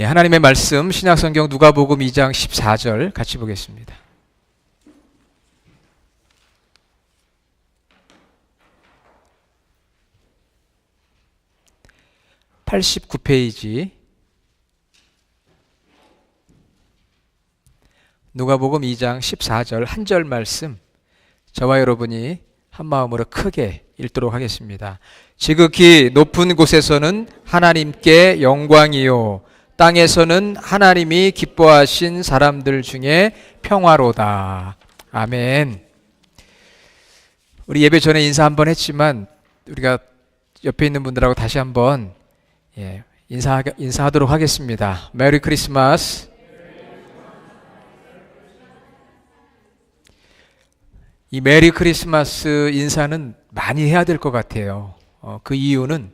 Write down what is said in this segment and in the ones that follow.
예, 하나님의 말씀 신약성경 누가복음 2장 14절 같이 보겠습니다. (89페이지) 누가복음 2장 14절 한 절 말씀, 저와 여러분이 한 마음으로 크게 읽도록 하겠습니다. 지극히 높은 곳에서는 하나님께 영광이요, 땅에서는 하나님이 기뻐하신 사람들 중에 평화로다. 아멘. 우리 예배 전에 인사 한번 했지만 우리가 옆에 있는 분들하고 다시 한번 인사하도록 하겠습니다. 메리 크리스마스. 이 메리 크리스마스 인사는 많이 해야 될 것 같아요. 그 이유는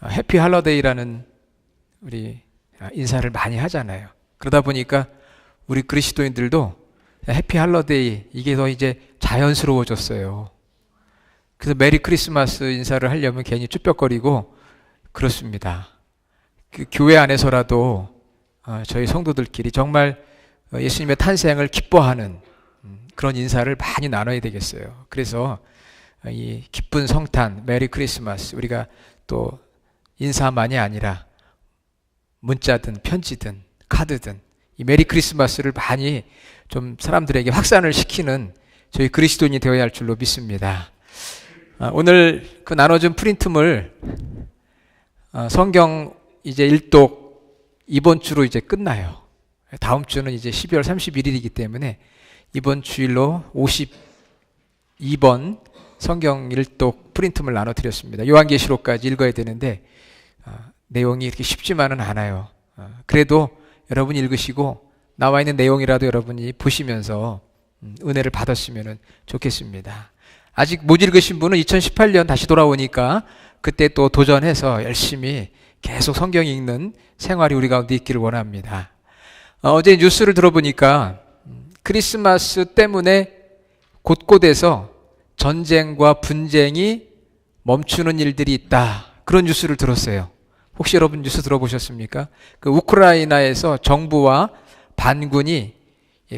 해피 할러데이라는 우리 인사를 많이 하잖아요. 그러다 보니까 우리 그리스도인들도 해피 할러데이, 이게 더 이제 자연스러워졌어요. 그래서 메리 크리스마스 인사를 하려면 괜히 쭈뼛거리고 그렇습니다. 그 교회 안에서라도 저희 성도들끼리 정말 예수님의 탄생을 기뻐하는 그런 인사를 많이 나눠야 되겠어요. 그래서 이 기쁜 성탄 메리 크리스마스, 우리가 또 인사만이 아니라 문자든 편지든 카드든 이 메리 크리스마스를 많이 좀 사람들에게 확산을 시키는 저희 그리스도인이 되어야 할 줄로 믿습니다. 오늘 그 나눠준 프린트물 성경 이제 일독 이번 주로 이제 끝나요. 다음 주는 이제 12월 31일이기 때문에 이번 주일로 52번 성경 일독 프린트물 나눠드렸습니다. 요한계시록까지 읽어야 되는데 내용이 이렇게 쉽지만은 않아요. 그래도 여러분이 읽으시고 나와 있는 내용이라도 여러분이 보시면서 은혜를 받았으면 좋겠습니다. 아직 못 읽으신 분은 2018년 다시 돌아오니까 그때 또 도전해서 열심히 계속 성경 읽는 생활이 우리 가운데 있기를 원합니다. 어제 뉴스를 들어보니까 크리스마스 때문에 곳곳에서 전쟁과 분쟁이 멈추는 일들이 있다, 그런 뉴스를 들었어요. 혹시 여러분 뉴스 들어보셨습니까? 그 우크라이나에서 정부와 반군이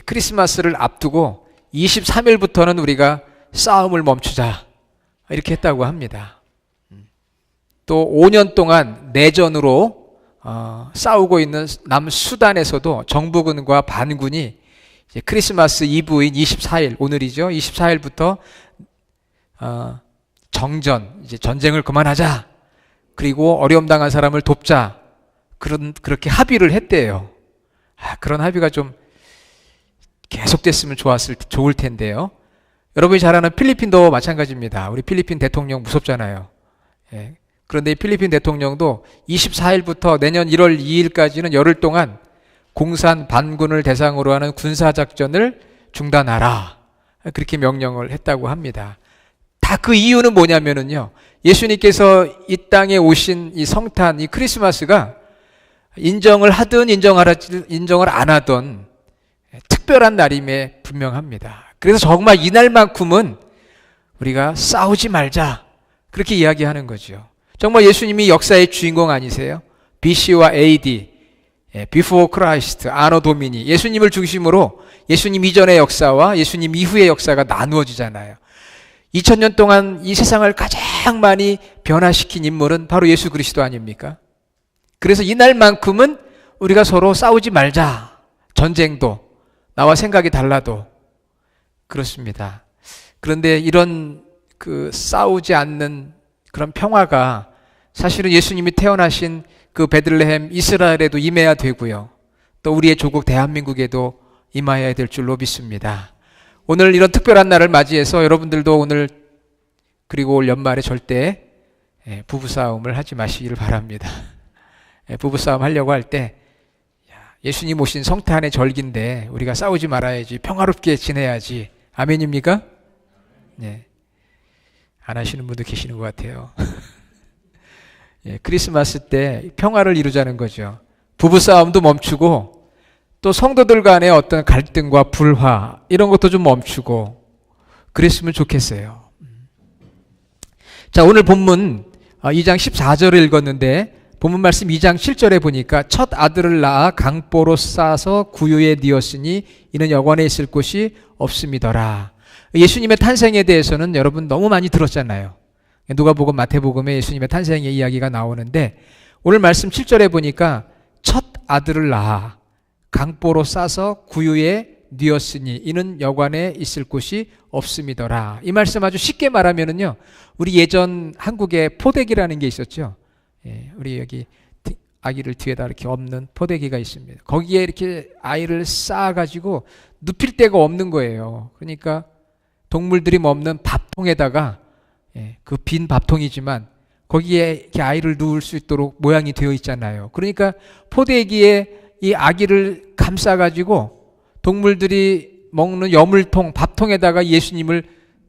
크리스마스를 앞두고 23일부터는 우리가 싸움을 멈추자, 이렇게 했다고 합니다. 또 5년 동안 내전으로 싸우고 있는 남수단에서도 정부군과 반군이 이제 크리스마스 이브인 24일, 오늘이죠. 24일부터 정전, 이제 전쟁을 그만하자, 그리고 어려움 당한 사람을 돕자, 그렇게 합의를 했대요. 그런 합의가 좀 계속됐으면 좋을 텐데요. 여러분이 잘 아는 필리핀도 마찬가지입니다. 우리 필리핀 대통령 무섭잖아요. 그런데 이 필리핀 대통령도 24일부터 내년 1월 2일까지는 열흘 동안 공산 반군을 대상으로 하는 군사작전을 중단하라, 그렇게 명령을 했다고 합니다. 다 그 이유는 뭐냐면은요, 예수님께서 이 땅에 오신 이 성탄, 이 크리스마스가 인정을 하든 인정을 안 하든 특별한 날임에 분명합니다. 그래서 정말 이날만큼은 우리가 싸우지 말자, 그렇게 이야기하는 거죠. 정말 예수님이 역사의 주인공 아니세요? BC와 AD, Before Christ, Anno Domini, 예수님을 중심으로 예수님 이전의 역사와 예수님 이후의 역사가 나누어지잖아요. 2000년 동안 이 세상을 가장 많이 변화시킨 인물은 바로 예수 그리스도 아닙니까? 그래서 이날만큼은 우리가 서로 싸우지 말자. 전쟁도, 나와 생각이 달라도 그렇습니다. 그런데 이런 싸우지 않는 그런 평화가 사실은 예수님이 태어나신 그 베들레헴 이스라엘에도 임해야 되고요, 또 우리의 조국 대한민국에도 임하여야 될 줄로 믿습니다. 오늘 이런 특별한 날을 맞이해서 여러분들도 오늘 그리고 올 연말에 절대 부부싸움을 하지 마시기를 바랍니다. 부부싸움 하려고 할 때 예수님 오신 성탄의 절기인데 우리가 싸우지 말아야지, 평화롭게 지내야지. 아멘입니까? 네. 안 하시는 분도 계시는 것 같아요. 크리스마스 때 평화를 이루자는 거죠. 부부싸움도 멈추고 또 성도들 간의 어떤 갈등과 불화, 이런 것도 좀 멈추고 그랬으면 좋겠어요. 자, 오늘 본문 2장 14절을 읽었는데 본문 말씀 2장 7절에 보니까 첫 아들을 낳아 강보로 싸서 구유에 뉘었으니 이는 여관에 있을 곳이 없음이더라. 예수님의 탄생에 대해서는 여러분 너무 많이 들었잖아요. 누가복음, 마태복음에 예수님의 탄생의 이야기가 나오는데 오늘 말씀 7절에 보니까 첫 아들을 낳아 강보로 싸서 구유에 뉘었으니 이는 여관에 있을 곳이 없음이더라. 이 말씀 아주 쉽게 말하면은요, 우리 예전 한국에 포대기라는 게 있었죠. 예, 우리 여기 아기를 뒤에다 이렇게 엎는 포대기가 있습니다. 거기에 이렇게 아이를 쌓아가지고 눕힐 데가 없는 거예요. 그러니까 동물들이 먹는 밥통에다가, 예, 그 빈 밥통이지만 거기에 이렇게 아이를 누울 수 있도록 모양이 되어 있잖아요. 그러니까 포대기에 이 아기를 감싸가지고 동물들이 먹는 여물통, 밥통에다가 예수님을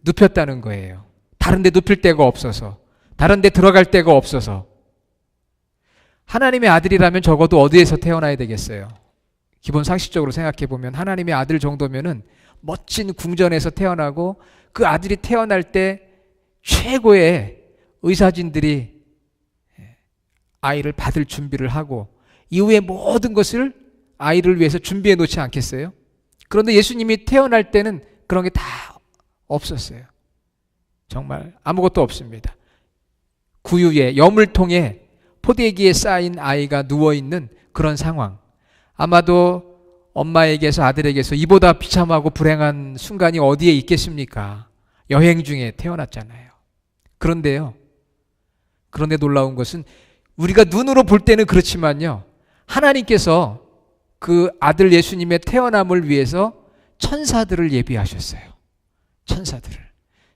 눕혔다는 거예요. 다른 데 눕힐 데가 없어서, 다른 데 들어갈 데가 없어서. 하나님의 아들이라면 적어도 어디에서 태어나야 되겠어요? 기본 상식적으로 생각해 보면 하나님의 아들 정도면은 멋진 궁전에서 태어나고 그 아들이 태어날 때 최고의 의사진들이 아이를 받을 준비를 하고 이후에 모든 것을 아이를 위해서 준비해 놓지 않겠어요? 그런데 예수님이 태어날 때는 그런 게 다 없었어요. 정말 아무것도 없습니다. 구유에, 여물통에, 포대기에 쌓인 아이가 누워있는 그런 상황. 아마도 엄마에게서 아들에게서 이보다 비참하고 불행한 순간이 어디에 있겠습니까? 여행 중에 태어났잖아요. 그런데 놀라운 것은 우리가 눈으로 볼 때는 그렇지만요, 하나님께서 그 아들 예수님의 태어남을 위해서 천사들을 예비하셨어요. 천사들을.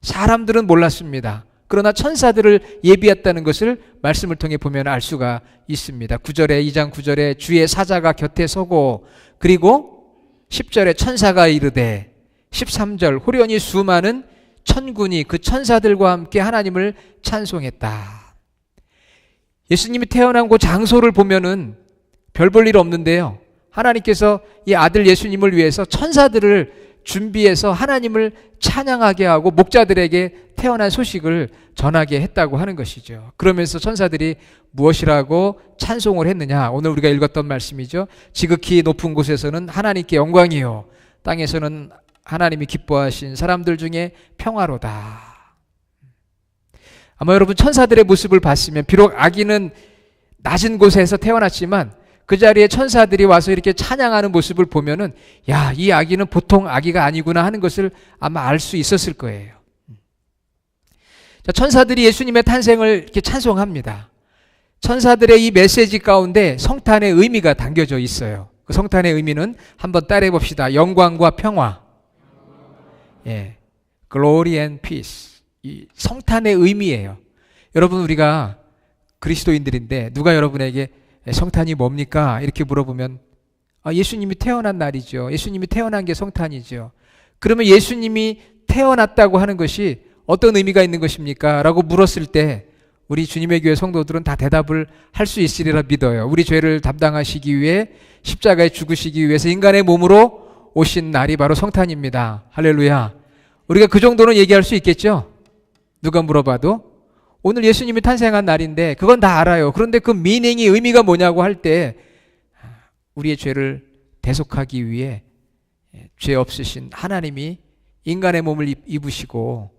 사람들은 몰랐습니다. 그러나 천사들을 예비했다는 것을 말씀을 통해 보면 알 수가 있습니다. 9절에, 2장 9절에 주의 사자가 곁에 서고, 그리고 10절에 천사가 이르되, 13절 호련히 수많은 천군이 그 천사들과 함께 하나님을 찬송했다. 예수님이 태어난 곳 장소를 보면은 별 볼 일 없는데요, 하나님께서 이 아들 예수님을 위해서 천사들을 준비해서 하나님을 찬양하게 하고 목자들에게 태어난 소식을 전하게 했다고 하는 것이죠. 그러면서 천사들이 무엇이라고 찬송을 했느냐? 오늘 우리가 읽었던 말씀이죠. 지극히 높은 곳에서는 하나님께 영광이요, 땅에서는 하나님이 기뻐하신 사람들 중에 평화로다. 아마 여러분 천사들의 모습을 봤으면, 비록 아기는 낮은 곳에서 태어났지만 그 자리에 천사들이 와서 이렇게 찬양하는 모습을 보면은, 야, 이 아기는 보통 아기가 아니구나 하는 것을 아마 알 수 있었을 거예요. 자, 천사들이 예수님의 탄생을 이렇게 찬송합니다. 천사들의 이 메시지 가운데 성탄의 의미가 담겨져 있어요. 그 성탄의 의미는 한번 따라해 봅시다. 영광과 평화. 예. Glory and peace. 이 성탄의 의미예요. 여러분, 우리가 그리스도인들인데 누가 여러분에게 성탄이 뭡니까? 이렇게 물어보면, 예수님이 태어난 날이죠. 예수님이 태어난 게 성탄이죠. 그러면 예수님이 태어났다고 하는 것이 어떤 의미가 있는 것입니까? 라고 물었을 때 우리 주님의 교회 성도들은 다 대답을 할 수 있으리라 믿어요. 우리 죄를 담당하시기 위해 십자가에 죽으시기 위해서 인간의 몸으로 오신 날이 바로 성탄입니다. 할렐루야. 우리가 그 정도는 얘기할 수 있겠죠? 누가 물어봐도 오늘 예수님이 탄생한 날인데 그건 다 알아요. 그런데 그 미닝이, 의미가 뭐냐고 할 때 우리의 죄를 대속하기 위해 죄 없으신 하나님이 인간의 몸을 입으시고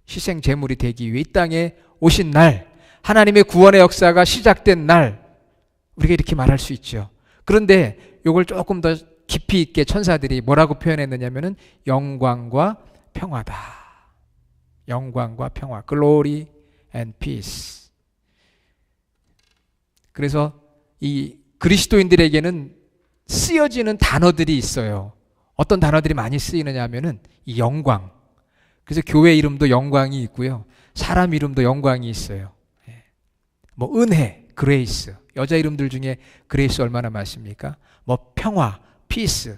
희생 제물이 되기 위해 이 땅에 오신 날, 하나님의 구원의 역사가 시작된 날, 우리가 이렇게 말할 수 있죠. 그런데 이걸 조금 더 깊이 있게 천사들이 뭐라고 표현했느냐면은 영광과 평화다. 영광과 평화. Glory and peace. 그래서 이 그리스도인들에게는 쓰여지는 단어들이 있어요. 어떤 단어들이 많이 쓰이느냐 하면은 이 영광. 그래서 교회 이름도 영광이 있고요, 사람 이름도 영광이 있어요. 뭐 은혜, 그레이스. 여자 이름들 중에 그레이스 얼마나 많습니까? 뭐 평화, 피스.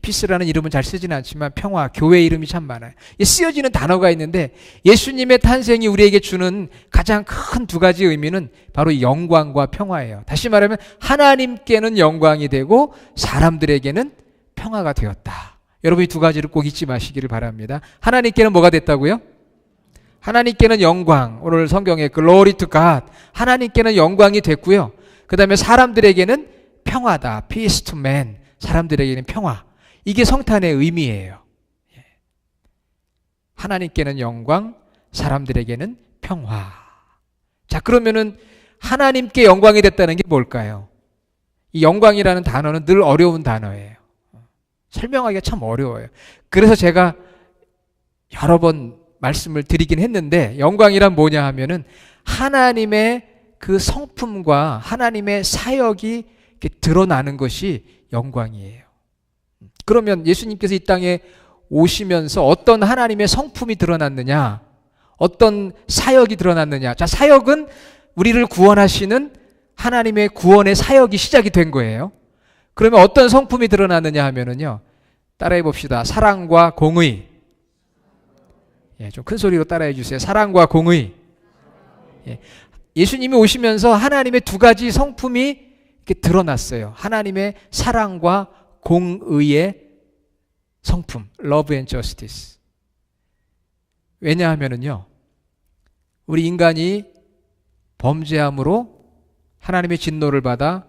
피스라는 이름은 잘 쓰지는 않지만 평화, 교회 이름이 참 많아요. 쓰여지는 단어가 있는데 예수님의 탄생이 우리에게 주는 가장 큰 두 가지 의미는 바로 영광과 평화예요. 다시 말하면 하나님께는 영광이 되고 사람들에게는 평화가 되었다. 여러분이 두 가지를 꼭 잊지 마시기를 바랍니다. 하나님께는 뭐가 됐다고요? 하나님께는 영광. 오늘 성경에 Glory to God. 하나님께는 영광이 됐고요, 그 다음에 사람들에게는 평화다. peace to man. 사람들에게는 평화. 이게 성탄의 의미예요. 하나님께는 영광, 사람들에게는 평화. 자, 그러면은 하나님께 영광이 됐다는 게 뭘까요? 이 영광이라는 단어는 늘 어려운 단어예요. 설명하기가 참 어려워요. 그래서 제가 여러 번 말씀을 드리긴 했는데, 영광이란 뭐냐 하면은 하나님의 그 성품과 하나님의 사역이 이렇게 드러나는 것이 영광이에요. 그러면 예수님께서 이 땅에 오시면서 어떤 하나님의 성품이 드러났느냐, 어떤 사역이 드러났느냐. 자, 사역은 우리를 구원하시는 하나님의 구원의 사역이 시작이 된 거예요. 그러면 어떤 성품이 드러났느냐 하면은요, 따라해 봅시다. 사랑과 공의. 예, 좀 큰 소리로 따라해 주세요. 사랑과 공의. 예, 예수님이 오시면서 하나님의 두 가지 성품이 이렇게 드러났어요. 하나님의 사랑과 공의의 성품, love and justice. 왜냐하면은요, 우리 인간이 범죄함으로 하나님의 진노를 받아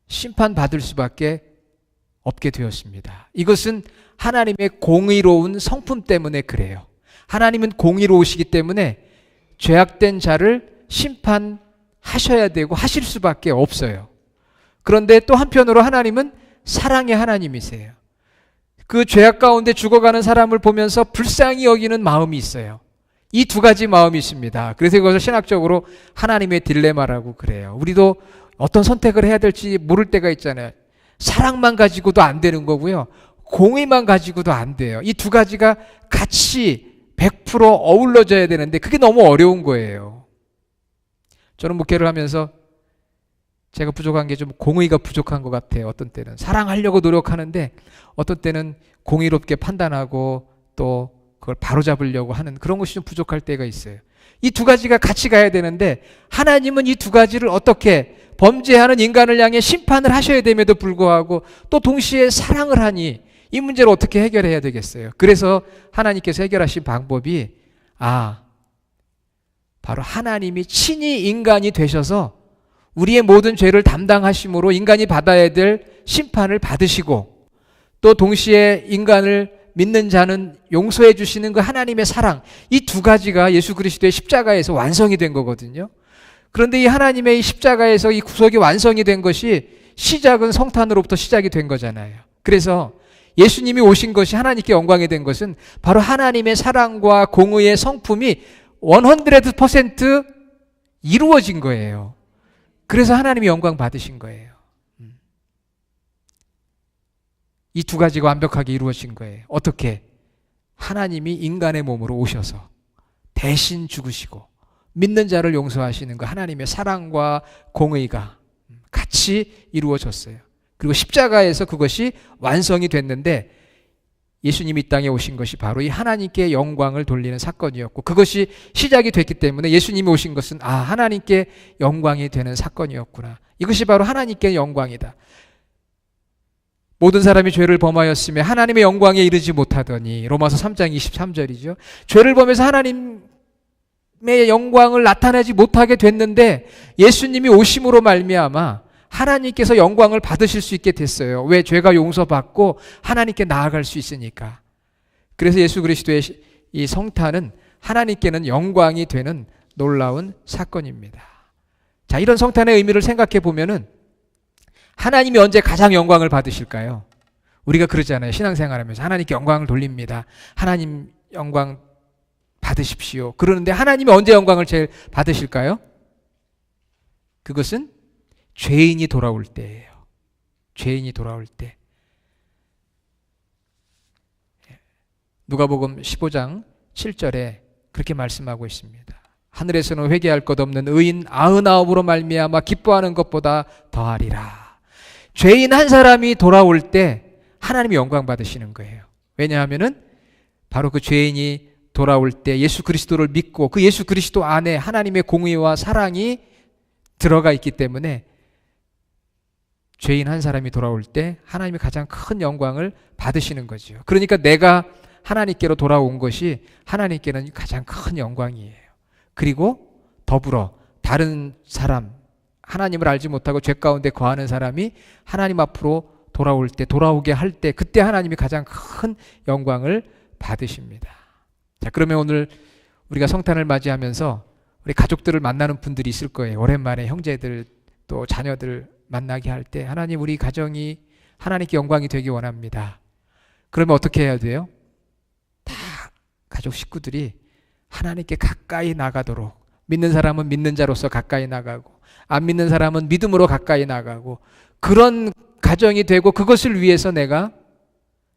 심판받을 수밖에 없게 되었습니다. 이것은 하나님의 공의로운 성품 때문에 그래요. 하나님은 공의로우시기 때문에 죄악된 자를 심판하셔야 되고 하실 수밖에 없어요. 그런데 또 한편으로 하나님은 사랑의 하나님이세요. 그 죄악 가운데 죽어가는 사람을 보면서 불쌍히 여기는 마음이 있어요. 이 두 가지 마음이 있습니다. 그래서 이것을 신학적으로 하나님의 딜레마라고 그래요. 우리도 어떤 선택을 해야 될지 모를 때가 있잖아요. 사랑만 가지고도 안 되는 거고요, 공의만 가지고도 안 돼요. 이 두 가지가 같이 100% 어우러져야 되는데 그게 너무 어려운 거예요. 저는 목회를 하면서 제가 부족한 게 좀 공의가 부족한 것 같아요. 어떤 때는 사랑하려고 노력하는데 어떤 때는 공의롭게 판단하고 또 그걸 바로잡으려고 하는 그런 것이 좀 부족할 때가 있어요. 이 두 가지가 같이 가야 되는데 하나님은 이 두 가지를 어떻게 범죄하는 인간을 향해 심판을 하셔야 됨에도 불구하고 또 동시에 사랑을 하니 이 문제를 어떻게 해결해야 되겠어요? 그래서 하나님께서 해결하신 방법이 바로 하나님이 친히 인간이 되셔서 우리의 모든 죄를 담당하심으로 인간이 받아야 될 심판을 받으시고 또 동시에 인간을 믿는 자는 용서해 주시는 그 하나님의 사랑, 이 두 가지가 예수 그리스도의 십자가에서 완성이 된 거거든요. 그런데 이 하나님의 이 십자가에서 이 구속이 완성이 된 것이 시작은 성탄으로부터 시작이 된 거잖아요. 그래서 예수님이 오신 것이 하나님께 영광이 된 것은 바로 하나님의 사랑과 공의의 성품이 100% 이루어진 거예요. 그래서 하나님이 영광 받으신 거예요. 이 두 가지가 완벽하게 이루어진 거예요. 어떻게? 하나님이 인간의 몸으로 오셔서 대신 죽으시고 믿는 자를 용서하시는 그 하나님의 사랑과 공의가 같이 이루어졌어요. 그리고 십자가에서 그것이 완성이 됐는데 예수님이 이 땅에 오신 것이 바로 이 하나님께 영광을 돌리는 사건이었고 그것이 시작이 됐기 때문에 예수님이 오신 것은 하나님께 영광이 되는 사건이었구나. 이것이 바로 하나님께 영광이다. 모든 사람이 죄를 범하였으며 하나님의 영광에 이르지 못하더니 로마서 3장 23절이죠. 죄를 범해서 하나님의 영광을 나타내지 못하게 됐는데 예수님이 오심으로 말미암아 하나님께서 영광을 받으실 수 있게 됐어요. 왜? 죄가 용서받고 하나님께 나아갈 수 있으니까. 그래서 예수 그리스도의 이 성탄은 하나님께는 영광이 되는 놀라운 사건입니다. 자, 이런 성탄의 의미를 생각해 보면은 하나님이 언제 가장 영광을 받으실까요? 우리가 그러잖아요. 신앙생활하면서 하나님께 영광을 돌립니다. 하나님 영광 받으십시오. 그러는데 하나님이 언제 영광을 제일 받으실까요? 그것은 죄인이 돌아올 때예요. 죄인이 돌아올 때. 누가복음 15장 7절에 그렇게 말씀하고 있습니다. 하늘에서는 회개할 것 없는 의인 99으로 말미암아 기뻐하는 것보다 더하리라. 죄인 한 사람이 돌아올 때 하나님이 영광 받으시는 거예요. 왜냐하면은 바로 그 죄인이 돌아올 때 예수 그리스도를 믿고 그 예수 그리스도 안에 하나님의 공의와 사랑이 들어가 있기 때문에 죄인 한 사람이 돌아올 때 하나님이 가장 큰 영광을 받으시는 거죠. 그러니까 내가 하나님께로 돌아온 것이 하나님께는 가장 큰 영광이에요. 그리고 더불어 다른 사람, 하나님을 알지 못하고 죄 가운데 거하는 사람이 하나님 앞으로 돌아올 때, 돌아오게 할 때, 그때 하나님이 가장 큰 영광을 받으십니다. 자, 그러면 오늘 우리가 성탄을 맞이하면서 우리 가족들을 만나는 분들이 있을 거예요. 오랜만에 형제들 또 자녀들 만나게 할 때 하나님, 우리 가정이 하나님께 영광이 되기 원합니다. 그러면 어떻게 해야 돼요? 다 가족 식구들이 하나님께 가까이 나가도록, 믿는 사람은 믿는 자로서 가까이 나가고 안 믿는 사람은 믿음으로 가까이 나가고, 그런 가정이 되고, 그것을 위해서 내가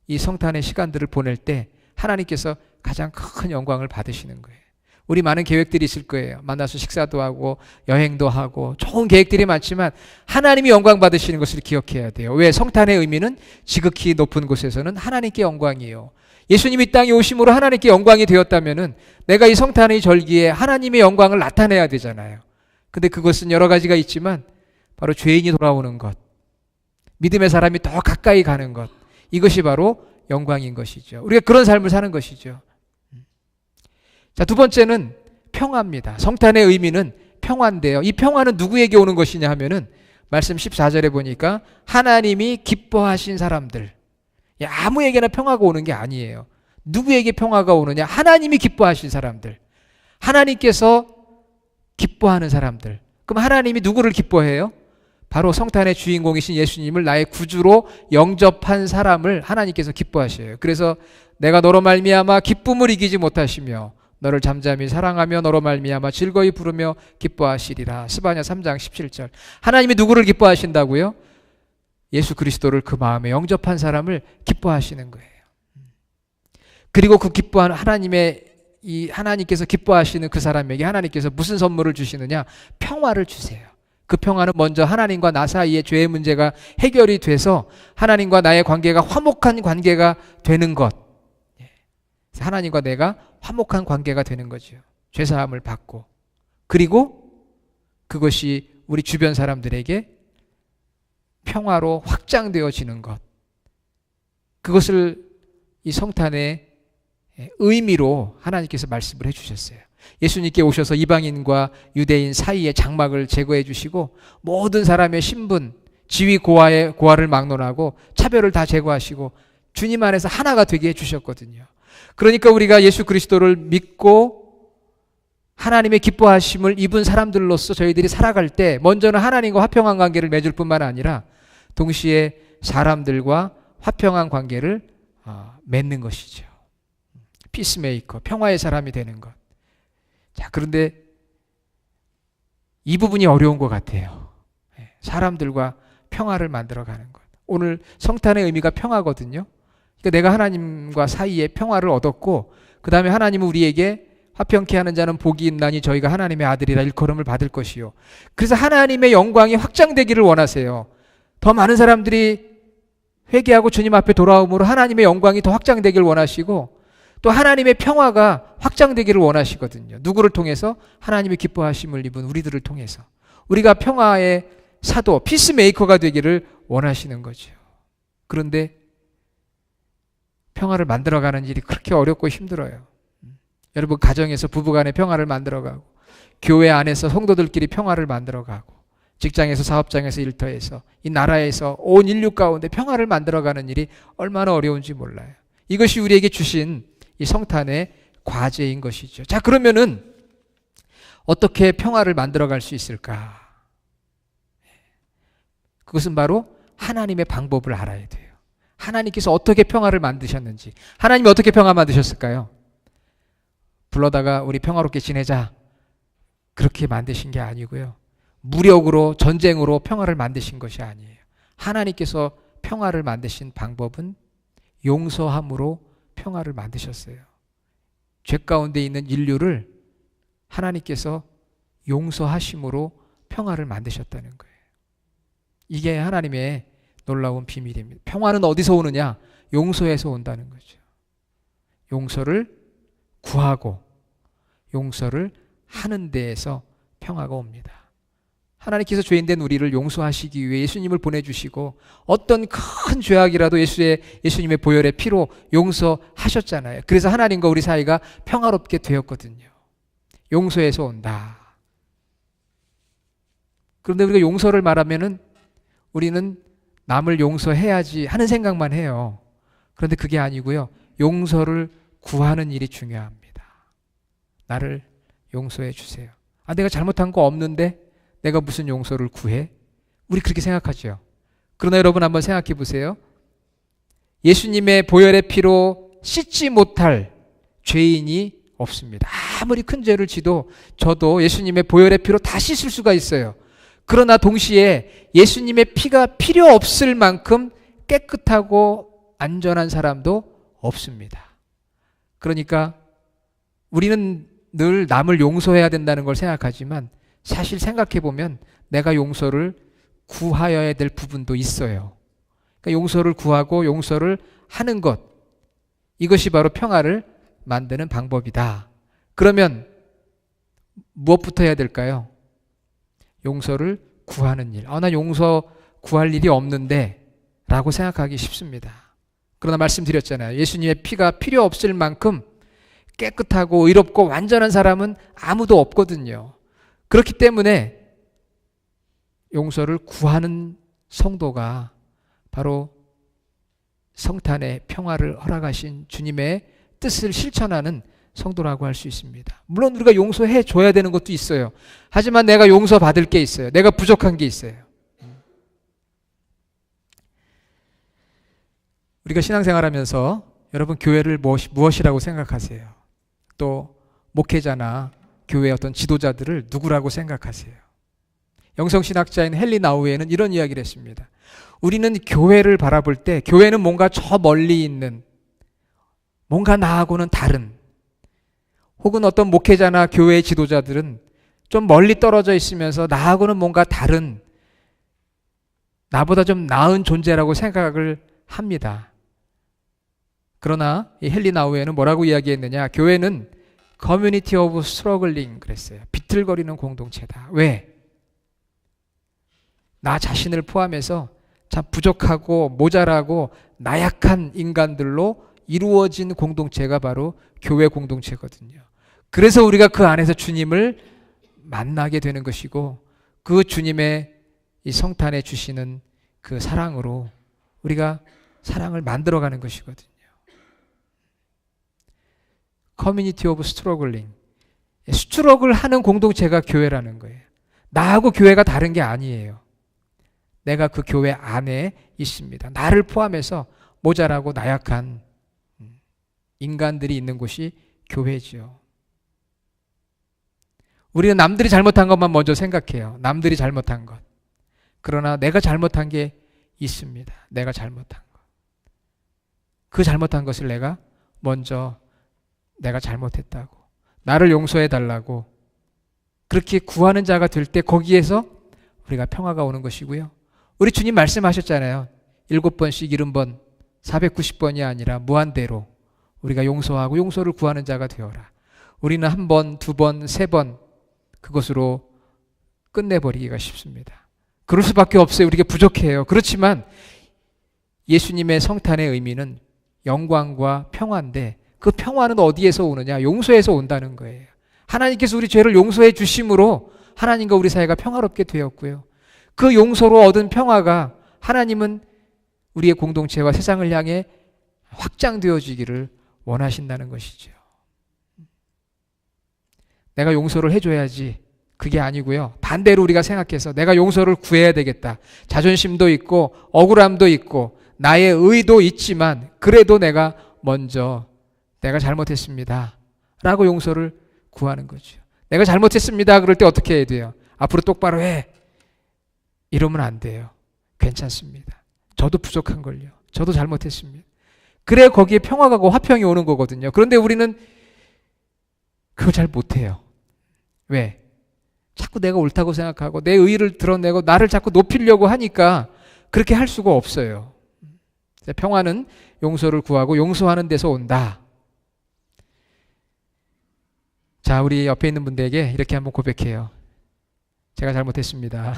이 성탄의 시간들을 보낼 때 하나님께서 가장 큰 영광을 받으시는 거예요. 우리 많은 계획들이 있을 거예요. 만나서 식사도 하고 여행도 하고 좋은 계획들이 많지만 하나님이 영광 받으시는 것을 기억해야 돼요. 왜? 성탄의 의미는 지극히 높은 곳에서는 하나님께 영광이에요. 예수님이 땅에 오심으로 하나님께 영광이 되었다면은 내가 이 성탄의 절기에 하나님의 영광을 나타내야 되잖아요. 근데 그것은 여러 가지가 있지만 바로 죄인이 돌아오는 것, 믿음의 사람이 더 가까이 가는 것, 이것이 바로 영광인 것이죠. 우리가 그런 삶을 사는 것이죠. 자, 두 번째는 평화입니다. 성탄의 의미는 평화인데요. 이 평화는 누구에게 오는 것이냐 하면은 말씀 14절에 보니까 하나님이 기뻐하신 사람들. 아무에게나 평화가 오는 게 아니에요. 누구에게 평화가 오느냐? 하나님이 기뻐하신 사람들. 하나님께서 기뻐하는 사람들. 그럼 하나님이 누구를 기뻐해요? 바로 성탄의 주인공이신 예수님을 나의 구주로 영접한 사람을 하나님께서 기뻐하셔요. 그래서 내가 너로 말미암아 기쁨을 이기지 못하시며 너를 잠잠히 사랑하며 너로 말미암아 즐거이 부르며 기뻐하시리라. 스바냐 3장 17절. 하나님이 누구를 기뻐하신다고요? 예수 그리스도를 그 마음에 영접한 사람을 기뻐하시는 거예요. 그리고 그 기뻐하는 하나님께서 기뻐하시는 그 사람에게 하나님께서 무슨 선물을 주시느냐? 평화를 주세요. 그 평화는 먼저 하나님과 나 사이의 죄의 문제가 해결이 돼서 하나님과 나의 관계가 화목한 관계가 되는 것. 하나님과 내가 화목한 관계가 되는 거죠. 죄사함을 받고. 그리고 그것이 우리 주변 사람들에게 평화로 확장되어지는 것. 그것을 이 성탄의 의미로 하나님께서 말씀을 해주셨어요. 예수님께 오셔서 이방인과 유대인 사이의 장막을 제거해 주시고 모든 사람의 신분, 지위, 고하를 막론하고 차별을 다 제거하시고 주님 안에서 하나가 되게 해주셨거든요. 그러니까 우리가 예수 그리스도를 믿고 하나님의 기뻐하심을 입은 사람들로서 저희들이 살아갈 때 먼저는 하나님과 화평한 관계를 맺을 뿐만 아니라 동시에 사람들과 화평한 관계를 맺는 것이죠. 피스메이커, 평화의 사람이 되는 것. 자, 그런데 이 부분이 어려운 것 같아요. 사람들과 평화를 만들어가는 것. 오늘 성탄의 의미가 평화거든요. 그러니까 내가 하나님과 사이에 평화를 얻었고 그 다음에 하나님은 우리에게 화평케 하는 자는 복이 있나니 저희가 하나님의 아들이라 일컬음을 받을 것이요. 그래서 하나님의 영광이 확장되기를 원하세요. 더 많은 사람들이 회개하고 주님 앞에 돌아옴으로 하나님의 영광이 더 확장되기를 원하시고 또 하나님의 평화가 확장되기를 원하시거든요. 누구를 통해서? 하나님의 기뻐하심을 입은 우리들을 통해서. 우리가 평화의 사도, 피스메이커가 되기를 원하시는 거죠. 그런데 평화를 만들어가는 일이 그렇게 어렵고 힘들어요. 여러분, 가정에서 부부간의 평화를 만들어가고 교회 안에서 성도들끼리 평화를 만들어가고 직장에서 사업장에서 일터에서 이 나라에서 온 인류 가운데 평화를 만들어가는 일이 얼마나 어려운지 몰라요. 이것이 우리에게 주신 이 성탄의 과제인 것이죠. 자, 그러면은 어떻게 평화를 만들어갈 수 있을까? 그것은 바로 하나님의 방법을 알아야 돼요. 하나님께서 어떻게 평화를 만드셨는지. 하나님이 어떻게 평화 만드셨을까요? 불러다가 우리 평화롭게 지내자 그렇게 만드신 게 아니고요. 무력으로, 전쟁으로 평화를 만드신 것이 아니에요. 하나님께서 평화를 만드신 방법은 용서함으로 평화를 만드셨어요. 죄 가운데 있는 인류를 하나님께서 용서하심으로 평화를 만드셨다는 거예요. 이게 하나님의 놀라운 비밀입니다. 평화는 어디서 오느냐? 용서에서 온다는 거죠. 용서를 구하고 용서를 하는 데에서 평화가 옵니다. 하나님께서 죄인된 우리를 용서하시기 위해 예수님을 보내주시고 어떤 큰 죄악이라도 예수님의 보혈의 피로 용서하셨잖아요. 그래서 하나님과 우리 사이가 평화롭게 되었거든요. 용서에서 온다. 그런데 우리가 용서를 말하면은 우리는 남을 용서해야지 하는 생각만 해요. 그런데 그게 아니고요. 용서를 구하는 일이 중요합니다. 나를 용서해 주세요. 아, 내가 잘못한 거 없는데 내가 무슨 용서를 구해? 우리 그렇게 생각하죠. 그러나 여러분 한번 생각해 보세요. 예수님의 보혈의 피로 씻지 못할 죄인이 없습니다. 아무리 큰 죄를 지도 저도 예수님의 보혈의 피로 다 씻을 수가 있어요. 그러나 동시에 예수님의 피가 필요 없을 만큼 깨끗하고 안전한 사람도 없습니다. 그러니까 우리는 늘 남을 용서해야 된다는 걸 생각하지만 사실 생각해 보면 내가 용서를 구하여야 될 부분도 있어요. 그러니까 용서를 구하고 용서를 하는 것, 이것이 바로 평화를 만드는 방법이다. 그러면 무엇부터 해야 될까요? 용서를 구하는 일. 나 용서 구할 일이 없는데 라고 생각하기 쉽습니다. 그러나 말씀드렸잖아요. 예수님의 피가 필요 없을 만큼 깨끗하고 의롭고 완전한 사람은 아무도 없거든요. 그렇기 때문에 용서를 구하는 성도가 바로 성탄의 평화를 허락하신 주님의 뜻을 실천하는 성도라고 할 수 있습니다. 물론 우리가 용서해 줘야 되는 것도 있어요. 하지만 내가 용서받을 게 있어요. 내가 부족한 게 있어요. 우리가 신앙생활하면서 여러분 교회를 무엇이라고 생각하세요? 또 목회자나 교회 어떤 지도자들을 누구라고 생각하세요? 영성신학자인 헨리 나우에는 이런 이야기를 했습니다. 우리는 교회를 바라볼 때 교회는 뭔가 저 멀리 있는 뭔가 나하고는 다른, 혹은 어떤 목회자나 교회 지도자들은 좀 멀리 떨어져 있으면서 나하고는 뭔가 다른, 나보다 좀 나은 존재라고 생각을 합니다. 그러나 이 헨리 나우에는 뭐라고 이야기했느냐? 교회는 커뮤니티 오브 스트러글링 그랬어요. 비틀거리는 공동체다. 왜? 나 자신을 포함해서 참 부족하고 모자라고 나약한 인간들로 이루어진 공동체가 바로 교회 공동체거든요. 그래서 우리가 그 안에서 주님을 만나게 되는 것이고, 그 주님의 이 성탄에 주시는 그 사랑으로 우리가 사랑을 만들어가는 것이거든요. 커뮤니티 오브 스트러글링, 스트러글 하는 공동체가 교회라는 거예요. 나하고 교회가 다른 게 아니에요. 내가 그 교회 안에 있습니다. 나를 포함해서 모자라고 나약한 인간들이 있는 곳이 교회죠. 우리는 남들이 잘못한 것만 먼저 생각해요. 남들이 잘못한 것. 그러나 내가 잘못한 게 있습니다. 내가 잘못한 것. 그 잘못한 것을 내가 먼저 내가 잘못했다고, 나를 용서해 달라고 그렇게 구하는 자가 될 때 거기에서 우리가 평화가 오는 것이고요. 우리 주님 말씀하셨잖아요. 7번씩 70번 490번이 아니라 무한대로 우리가 용서하고 용서를 구하는 자가 되어라. 우리는 1번, 2번, 3번 그것으로 끝내버리기가 쉽습니다. 그럴 수밖에 없어요. 우리가 부족해요. 그렇지만 예수님의 성탄의 의미는 영광과 평화인데, 그 평화는 어디에서 오느냐? 용서에서 온다는 거예요. 하나님께서 우리 죄를 용서해 주심으로 하나님과 우리 사이가 평화롭게 되었고요. 그 용서로 얻은 평화가 하나님은 우리의 공동체와 세상을 향해 확장되어지기를 원하신다는 것이죠. 내가 용서를 해줘야지, 그게 아니고요. 반대로 우리가 생각해서 내가 용서를 구해야 되겠다. 자존심도 있고 억울함도 있고 나의 의도 있지만 그래도 내가 먼저 내가 잘못했습니다 라고 용서를 구하는 거죠. 내가 잘못했습니다 그럴 때 어떻게 해야 돼요? 앞으로 똑바로 해. 이러면 안 돼요. 괜찮습니다. 저도 부족한걸요. 저도 잘못했습니다. 그래 거기에 평화가 오고 화평이 오는 거거든요. 그런데 우리는 그거 잘 못해요. 왜? 자꾸 내가 옳다고 생각하고 내 의의를 드러내고 나를 자꾸 높이려고 하니까 그렇게 할 수가 없어요. 평화는 용서를 구하고 용서하는 데서 온다. 자, 우리 옆에 있는 분들에게 이렇게 한번 고백해요. 제가 잘못했습니다.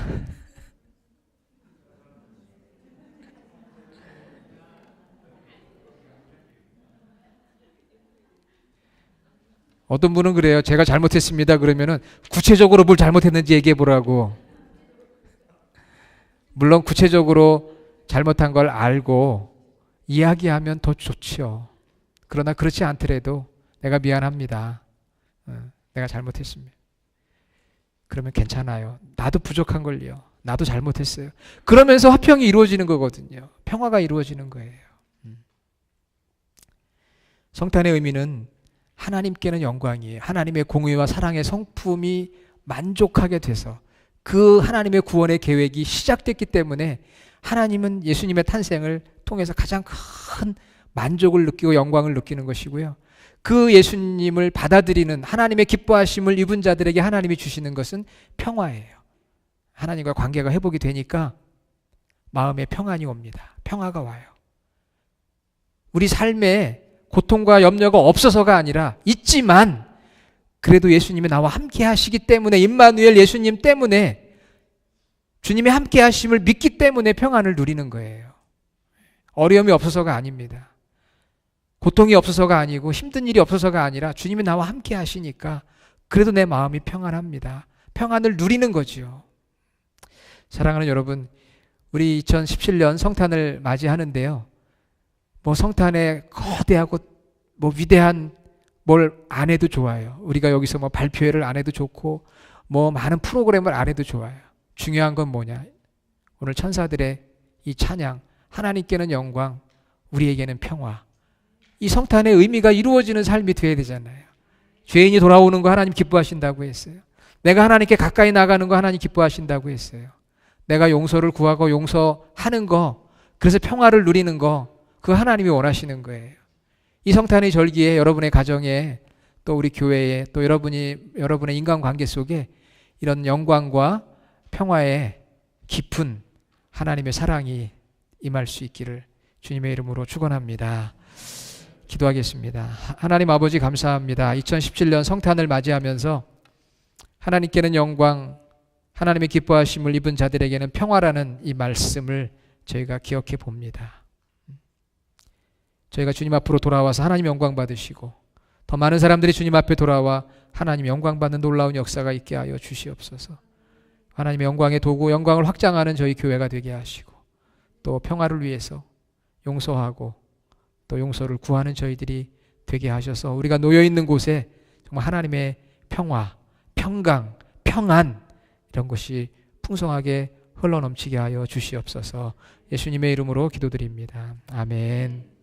어떤 분은 그래요. 제가 잘못했습니다. 그러면은 구체적으로 뭘 잘못했는지 얘기해 보라고. 물론 구체적으로 잘못한 걸 알고 이야기하면 더 좋지요. 그러나 그렇지 않더라도 내가 미안합니다. 내가 잘못했습니다. 그러면 괜찮아요. 나도 부족한 걸요. 나도 잘못했어요. 그러면서 화평이 이루어지는 거거든요. 평화가 이루어지는 거예요. 성탄의 의미는 하나님께는 영광이에요. 하나님의 공의와 사랑의 성품이 만족하게 돼서 그 하나님의 구원의 계획이 시작됐기 때문에 하나님은 예수님의 탄생을 통해서 가장 큰 만족을 느끼고 영광을 느끼는 것이고요. 그 예수님을 받아들이는 하나님의 기뻐하심을 입은 자들에게 하나님이 주시는 것은 평화예요. 하나님과 관계가 회복이 되니까 마음에 평안이 옵니다. 평화가 와요. 우리 삶에 고통과 염려가 없어서가 아니라 있지만 그래도 예수님이 나와 함께 하시기 때문에 임마누엘 예수님 때문에 주님의 함께 하심을 믿기 때문에 평안을 누리는 거예요. 어려움이 없어서가 아닙니다. 고통이 없어서가 아니고 힘든 일이 없어서가 아니라 주님이 나와 함께 하시니까 그래도 내 마음이 평안합니다. 평안을 누리는 거죠. 사랑하는 여러분, 우리 2017년 성탄을 맞이하는데요. 뭐 성탄에 거대하고 뭐 위대한 뭘 안 해도 좋아요. 우리가 여기서 뭐 발표회를 안 해도 좋고 뭐 많은 프로그램을 안 해도 좋아요. 중요한 건 뭐냐? 오늘 천사들의 이 찬양, 하나님께는 영광, 우리에게는 평화. 이 성탄의 의미가 이루어지는 삶이 되어야 되잖아요. 죄인이 돌아오는 거 하나님 기뻐하신다고 했어요. 내가 하나님께 가까이 나가는 거 하나님 기뻐하신다고 했어요. 내가 용서를 구하고 용서하는 거, 그래서 평화를 누리는 거, 그거 하나님이 원하시는 거예요. 이 성탄의 절기에 여러분의 가정에 또 우리 교회에 또 여러분의 인간관계 속에 이런 영광과 평화의 깊은 하나님의 사랑이 임할 수 있기를 주님의 이름으로 축원합니다. 기도하겠습니다. 하나님 아버지 감사합니다. 2017년 성탄을 맞이하면서 하나님께는 영광, 하나님의 기뻐하심을 입은 자들에게는 평화라는 이 말씀을 저희가 기억해 봅니다. 저희가 주님 앞으로 돌아와서 하나님 영광 받으시고 더 많은 사람들이 주님 앞에 돌아와 하나님 영광 받는 놀라운 역사가 있게 하여 주시옵소서. 하나님의 영광의 도구, 영광을 확장하는 저희 교회가 되게 하시고 또 평화를 위해서 용서하고 또 용서를 구하는 저희들이 되게 하셔서 우리가 놓여있는 곳에 정말 하나님의 평화, 평강, 평안 이런 것이 풍성하게 흘러넘치게 하여 주시옵소서. 예수님의 이름으로 기도드립니다. 아멘.